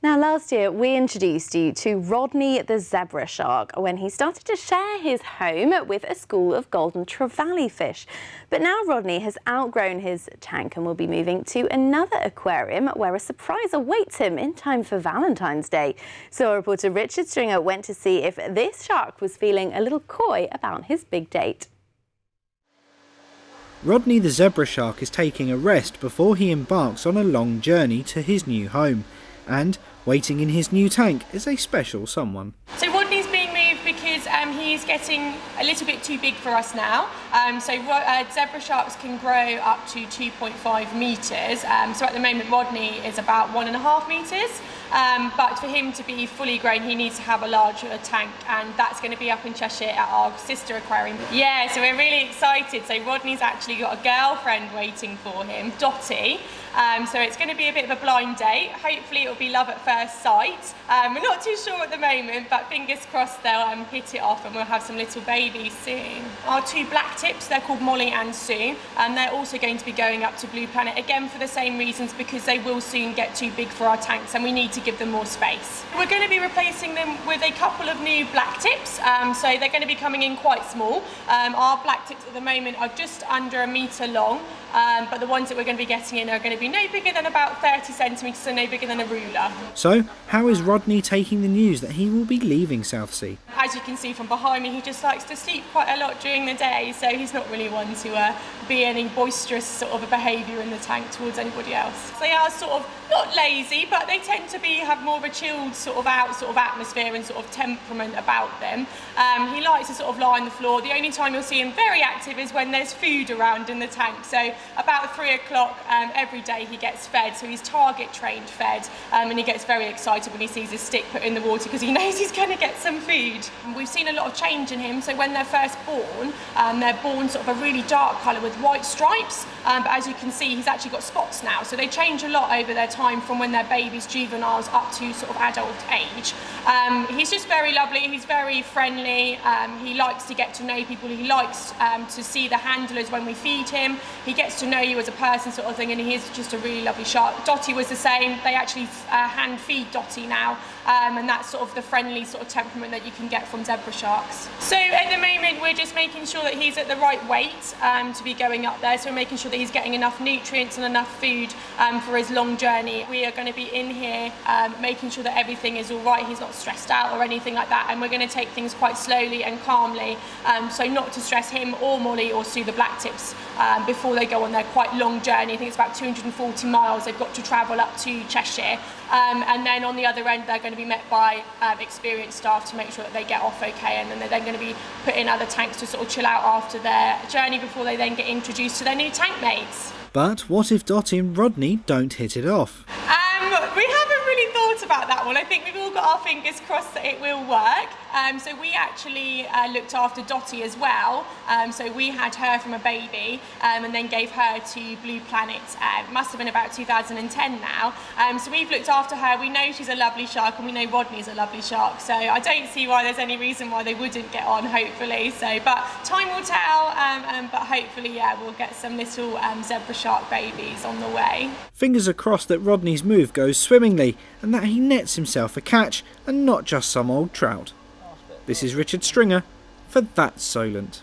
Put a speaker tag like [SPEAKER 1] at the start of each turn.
[SPEAKER 1] Now, last year we introduced you to Rodney the Zebra Shark when he started to share his home with a school of golden trevally fish. But now Rodney has outgrown his tank and will be moving to another aquarium where a surprise awaits him in time for Valentine's Day. So our reporter Richard Stringer went to see if this shark was feeling a little coy about his big date.
[SPEAKER 2] Rodney the Zebra Shark is taking a rest before he embarks on a long journey to his new home. And waiting in his new tank is a special someone.
[SPEAKER 3] So Rodney's being moved because he's getting a little bit too big for us now. Zebra sharks can grow up to 2.5 metres. So at the moment Rodney is about 1.5 metres. But for him to be fully grown, he needs to have a larger tank, and that's going to be up in Cheshire at our sister aquarium. Yeah, so we're really excited. So Rodney's actually got a girlfriend waiting for him, Dotty. So it's going to be a bit of a blind date. Hopefully it'll be love at first sight. We're not too sure at the moment, but fingers crossed they'll hit it off and we'll have some little babies soon. Our two black tips, they're called Molly and Sue, and they're also going to be going up to Blue Planet, again for the same reasons, because they will soon get too big for our tanks and we need to give them more space. We're going to be replacing them with a couple of new black tips, so they're going to be coming in quite small. Our black tips at the moment are just under 1 metre long, but the ones that we're going to be getting in are going to be no bigger than about 30 centimetres, so no bigger than a ruler.
[SPEAKER 2] So, how is Rodney taking the news that he will be leaving Southsea?
[SPEAKER 3] As you can see from behind me, he just likes to sleep quite a lot during the day, so he's not really one to be any boisterous sort of a behaviour in the tank towards anybody else. They are sort of not lazy, but they tend to have more of a chilled sort of atmosphere and sort of temperament about them. He likes to sort of lie on the floor. The only time you'll see him very active is when there's food around in the tank. So about 3 o'clock every day he gets fed, so he's target trained fed, and he gets very excited when he sees his stick put in the water because he knows he's going to get some food. We've seen a lot of change in him. So when they're first born, they're born sort of a really dark colour with white stripes, but as you can see he's actually got spots now, so they change a lot over their time from when they're babies, juveniles, up to sort of adult age. He's just very lovely, he's very friendly, he likes to get to know people, he likes to see the handlers when we feed him, he gets to know you as a person sort of thing, and he is just a really lovely shark. Dotty was the same, they actually hand feed Dotty now, and that's sort of the friendly sort of temperament that you can get from zebra sharks. So at the moment we're just making sure that he's at the right weight to be going up there, so we're making sure that he's getting enough nutrients and enough food for his long journey. We are going to be in here making sure that everything is all right, he's not stressed out or anything like that, and we're going to take things quite slowly and calmly, so not to stress him or Molly or Sue the black tips before they go on their quite long journey. I think it's about 240 miles they've got to travel up to Cheshire, and then on the other end they're going to be met by experienced staff to make sure that they get off okay, and then they're then going to be put in other tanks to sort of chill out after their journey before they then get introduced to their new tank mates.
[SPEAKER 2] But what if Dotty and Rodney don't hit it off?
[SPEAKER 3] We haven't really thought about that one. I think we've all got our fingers crossed that it will work. So we actually looked after Dotty as well. So we had her from a baby and then gave her to Blue Planet. It must have been about 2010 now. So we've looked after her. We know she's a lovely shark and we know Rodney's a lovely shark. So I don't see why there's any reason why they wouldn't get on, hopefully. So, but time will tell, but hopefully, yeah, we'll get some little zebra shark babies on the way.
[SPEAKER 2] Fingers are crossed that Rodney's move goes swimmingly and that he nets himself a catch and not just some old trout. This is Richard Stringer for That's Solent.